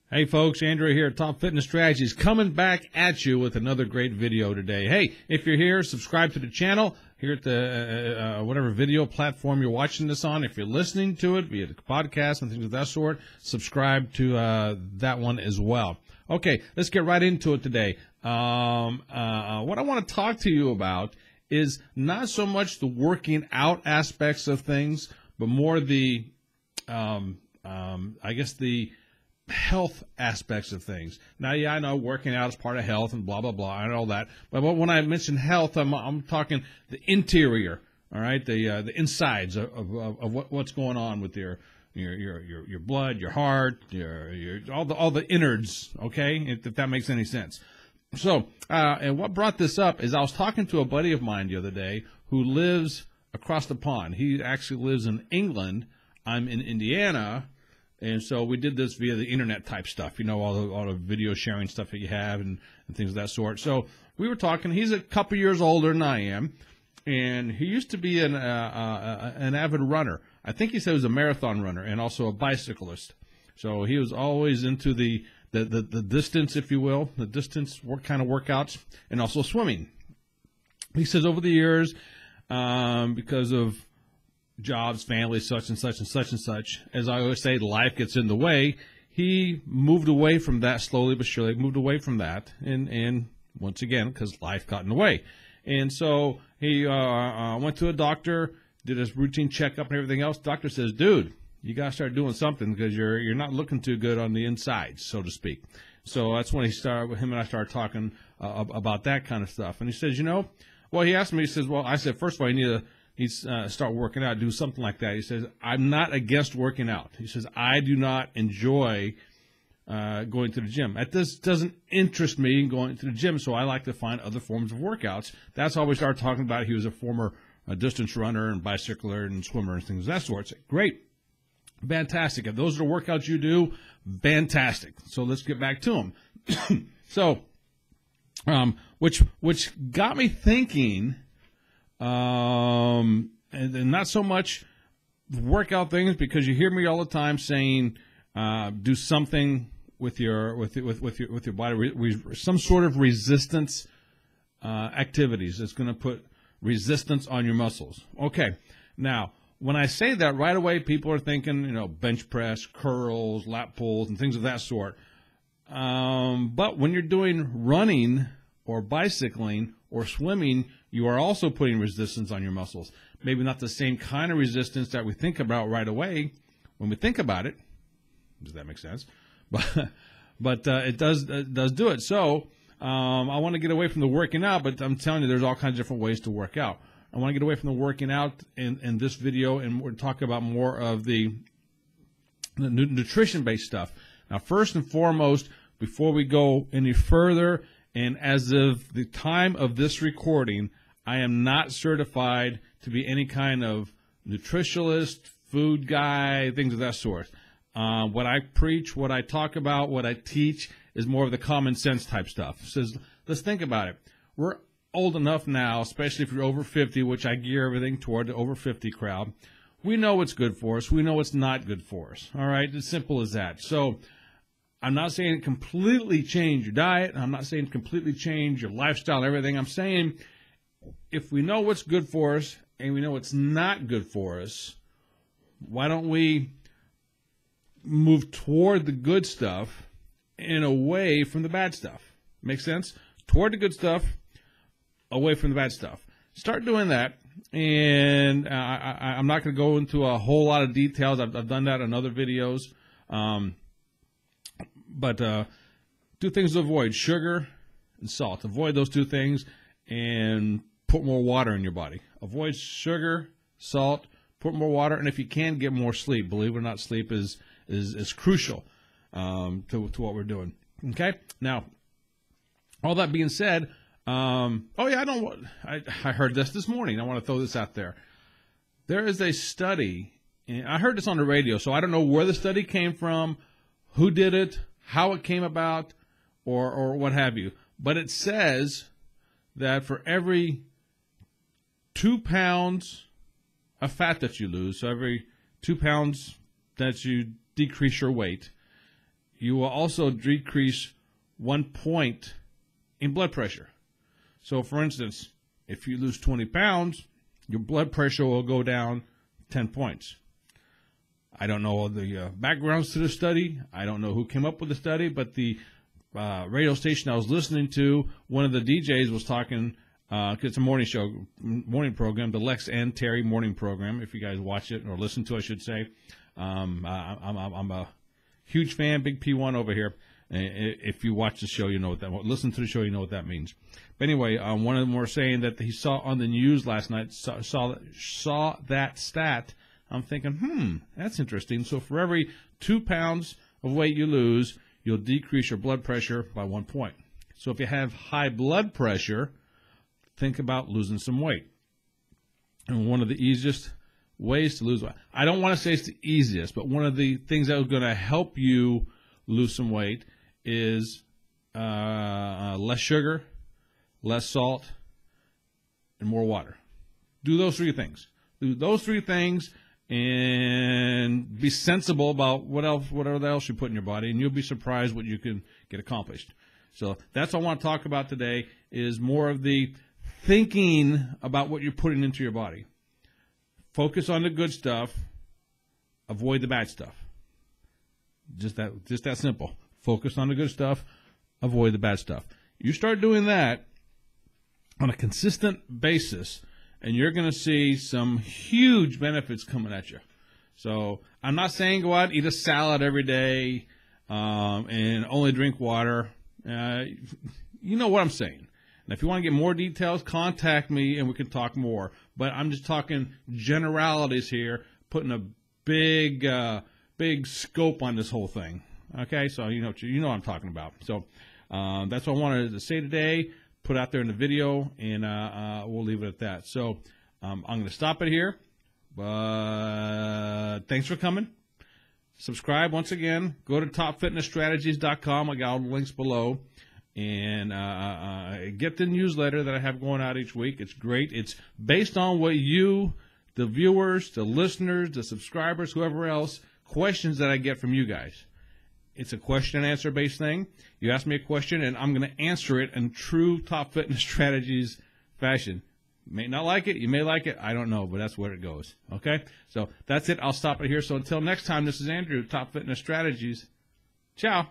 Hey folks, Andrew here at Top Fitness Strategies, coming back at you with another great video today. Hey, if you're here, subscribe to the channel here at the whatever video platform you're watching this on. If you're listening to it via the podcast and things of that sort, subscribe to that one as well. Okay, let's get right into it today. What I want to talk to you about is not so much the working out aspects of things, but more the, I guess the health aspects of things. Now, yeah, I know working out is part of health and blah, blah, blah, I know all that. But when I mention health, I'm talking the interior, all right, the insides of what's going on with your blood, your heart, your all the innards, okay, if that makes any sense. So, and what brought this up is I was talking to a buddy of mine the other day who lives across the pond. He actually lives in England. I'm in Indiana. And so we did this via the internet type stuff, you know, all the video sharing stuff that you have and things of that sort. So we were talking. He's a couple years older than I am, and he used to be an avid runner. I think he said he was a marathon runner and also a bicyclist. So he was always into the distance, if you will, the distance kind of workouts, and also swimming. He says over the years, because of jobs, family, such and such and such and such, as I always say, life gets in the way. He moved away from that slowly but surely, moved away from that, and once again, because life got in the way. And so he went to a doctor, did his routine checkup and everything else. Doctor says, dude, you got to start doing something because you're not looking too good on the inside, so to speak. So that's when him and I started talking about that kind of stuff. And he says, well, he asked me, he says, well, I said, first of all, you need to start working out, do something like that. He says, I'm not against working out. He says, I do not enjoy going to the gym. This doesn't interest me in going to the gym, so I like to find other forms of workouts. That's how we started talking about it. He was a former distance runner and bicycler and swimmer and things of that sort. Said, great, fantastic. If those are the workouts you do, fantastic. So let's get back to him. So, which got me thinking. And not so much workout things, because you hear me all the time saying, do something with your body, some sort of resistance activities that's going to put resistance on your muscles. Okay, now when I say that, right away people are thinking, bench press, curls, lat pulls, and things of that sort. But when you're doing running or bicycling or swimming, you are also putting resistance on your muscles. Maybe not the same kind of resistance that we think about right away when we think about it. Does that make sense? But it does do it. So I want to get away from the working out, but I'm telling you, there's all kinds of different ways to work out. I want to get away from the working out in this video, and we're talking about more of the nutrition-based stuff. Now, first and foremost, before we go any further, and as of the time of this recording, I am not certified to be any kind of nutritionist, food guy, things of that sort. What I preach, what I talk about, what I teach is more of the common sense type stuff. So let's think about it. We're old enough now, especially if you're over 50, which I gear everything toward the over 50 crowd. We know what's good for us. We know what's not good for us. All right? It's simple as that. So I'm not saying completely change your diet. I'm not saying completely change your lifestyle and everything. I'm saying if we know what's good for us and we know what's not good for us, why don't we move toward the good stuff and away from the bad stuff? Make sense? Toward the good stuff, away from the bad stuff. Start doing that. And I'm not going to go into a whole lot of details. I've done that in other videos. But two things to avoid: sugar and salt. Avoid those two things and put more water in your body. Avoid sugar, salt, put more water, and if you can, get more sleep. Believe it or not, sleep is crucial to what we're doing. Okay? Now, all that being said, I heard this morning. I want to throw this out there. There is a study, and I heard this on the radio, so I don't know where the study came from, who did it, how it came about, or what have you. But it says that for every 2 pounds of fat that you lose, so every 2 pounds that you decrease your weight, you will also decrease 1 point in blood pressure. So, for instance, if you lose 20 pounds, your blood pressure will go down 10 points. I don't know all the backgrounds to the study. I don't know who came up with the study, but the radio station I was listening to, one of the DJs was talking, it's a morning program, the Lex and Terry morning program, if you guys watch it, or listen to it, I should say. I'm a huge fan, big P1 over here. If you watch the show, you know what that, listen to the show, you know what that means. But anyway, one of them were saying that he saw on the news last night, saw that stat. I'm thinking, that's interesting. So for every 2 pounds of weight you lose, you'll decrease your blood pressure by 1 point. So if you have high blood pressure, think about losing some weight. And one of the easiest ways to lose weight, I don't want to say it's the easiest, but one of the things that is going to help you lose some weight is less sugar, less salt, and more water. Do those three things. Do those three things and be sensible about whatever else you put in your body, and you'll be surprised what you can get accomplished. So that's what I want to talk about today, is more of the thinking about what you're putting into your body. Focus on the good stuff, avoid the bad stuff. Just that simple. Focus on the good stuff, avoid the bad stuff. You start doing that on a consistent basis, and you're going to see some huge benefits coming at you. So I'm not saying go out and eat a salad every day and only drink water. You know what I'm saying. And if you want to get more details, contact me and we can talk more. But I'm just talking generalities here, putting a big scope on this whole thing. Okay, so you know what I'm talking about. So that's what I wanted to say today. Put out there in the video, and we'll leave it at that. So I'm going to stop it here. But thanks for coming. Subscribe once again. Go to topfitnessstrategies.com. I got all the links below. And get the newsletter that I have going out each week. It's great. It's based on what you, the viewers, the listeners, the subscribers, whoever else, questions that I get from you guys. It's a question and answer based thing. You ask me a question, and I'm going to answer it in true Top Fitness Strategies fashion. You may not like it. You may like it. I don't know, but that's where it goes. Okay? So that's it. I'll stop it here. So until next time, this is Andrew, Top Fitness Strategies. Ciao.